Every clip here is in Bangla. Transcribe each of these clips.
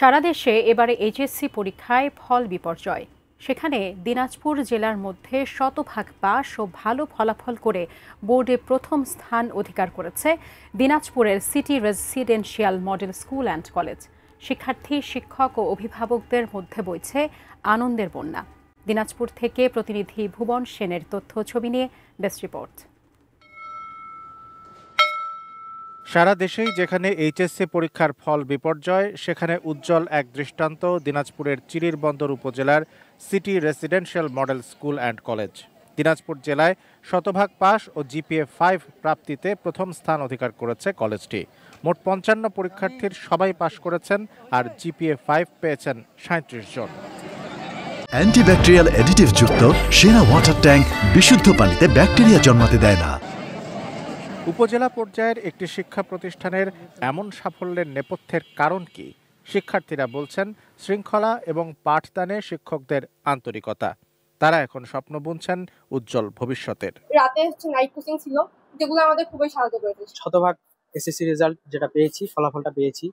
সারা দেশে এবারে এইচএসসি পরীক্ষায় ফল বিপর্যয়। সেখানে দিনাজপুর জেলার মধ্যে শতভাগ পাস ও ভালো ফলাফল করে বোর্ডে প্রথম স্থান অধিকার করেছে দিনাজপুরের city residential model school and college. শিক্ষার্থী, শিক্ষক ও অভিভাবকদের মধ্যে বইছে আনন্দের বন্যা। দিনাজপুর থেকে প্রতিনিধি ভুবন সেনের তথ্য ছবি নিয়ে ডেস্ক রিপোর্ট। সারা দেশেই যেখানে এইচএসসি পরীক্ষার ফল বিপর্যয়, সেখানে উজ্জ্বল এক দৃষ্টান্ত দিনাজপুরের চিরিরবন্দর উপজেলার city residential model school and college. Dinajpur জেলায় শতভাগ পাস ও জিপিএ 5 প্রাপ্তিতে প্রথম স্থান অধিকার করেছে কলেজটি। মোট 55 পরীক্ষার্থীর সবাই পাশ করেছেন, আর জিপিএ 5 পেয়েছেন 37 জন। অ্যান্টিব্যাকটেরিয়াল অ্যাডিটিভ যুক্ত সেরা ওয়াটার ট্যাঙ্ক বিশুদ্ধ পানিতে ব্যাকটেরিয়া জন্মাতে দেয় না। উপজেলা পর্যায়ের একটি শিক্ষা প্রতিষ্ঠানের এমন সাফল্যের নেপথ্যের কারণ কি? শিক্ষার্থীরা বলছেন শৃঙ্খলা এবং পাঠদানে শিক্ষকদের আন্তরিকতা। তারা এখন স্বপ্ন বুনছেন উজ্জ্বল ভবিষ্যতের। রাতে নাইট কোচিং ছিল, যেগুলো আমাদের খুবই সাহায্য করেছে। শতভাগ এসএসসি রেজাল্ট যেটা পেয়েছি, ফলাফলটা পেয়েছি,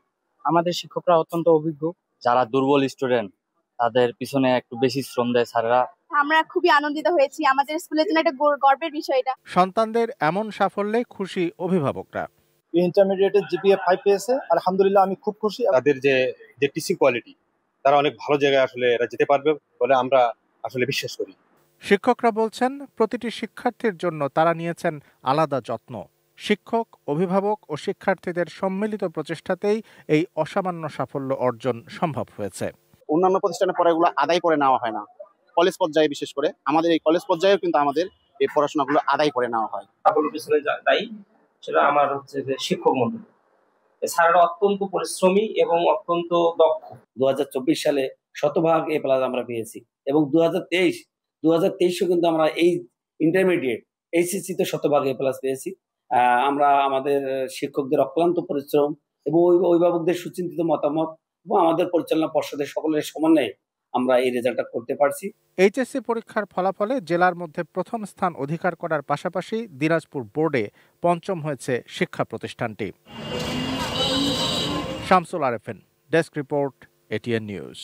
আমাদের শিক্ষকরা অত্যন্ত অভিজ্ঞ। যারা দুর্বল স্টুডেন্ট তাদের পিছনে একটু বেশি শ্রম দেয় স্যাররা। আমরা খুবই আনন্দিত হয়েছি, আমাদের স্কুলের জন্য একটা গর্বের বিষয় এটা। সন্তানদের এমন সাফল্যে খুশি অভিভাবকরা। ইন্টারমিডিয়েটের জিপিএ 5 পেয়েছে, আলহামদুলিল্লাহ আমি খুব খুশি। তাদের যে টিচিং কোয়ালিটি, তারা অনেক ভালো জায়গায় আসলে এরা যেতে পারবে বলে আমরা আসলে বিশ্বাস করি। শিক্ষকরা বলছেন প্রতিটি শিক্ষার্থীর জন্য তারা নিয়েছেন আলাদা যত্ন। শিক্ষক, অভিভাবক ও শিক্ষার্থীদের সম্মিলিত প্রচেষ্টাতেই এই অসামান্য সাফল্য অর্জন সম্ভব হয়েছে। অন্যান্য প্রতিষ্ঠানে পড়াগুলো আদায় করে নেওয়া হয় না, কলেজ পর্যায়ে বিশেষ করে আমাদের এই কলেজ পর্যায়েও কিন্তু আমাদের এই পড়াশোনাগুলো আদায় করে নেওয়া হয়। সাফল্যের পিছনে দায়ী সেটা আমার হচ্ছে যে শিক্ষক মণ্ডলী। স্যাররা অত্যন্ত পরিশ্রমী এবং অত্যন্ত দক্ষ। 2024 সালে শতভাগ এ প্লাস আমরা পেয়েছি, এবং 2023 কিন্তু আমরা এই ইন্টারমিডিয়েট এইচএসসি তে শতভাগ এ প্লাস পেয়েছি। আমরা আমাদের শিক্ষকদের অক্লান্ত পরিশ্রম এবং অভিভাবকদের সুচিন্তিত মতামত এবং আমাদের পরিচালনা পর্ষদের সকলের সমন্বয়ে আমরা এই রেজাল্টটা করতে পারছি। এইচএসসি পরীক্ষার ফলাফলে জেলার মধ্যে প্রথম স্থান অধিকার করার পাশাপাশি দিনাজপুর বোর্ডে পঞ্চম হয়েছে শিক্ষা প্রতিষ্ঠানটি। Shamsul Arefin, desk report, ATN news.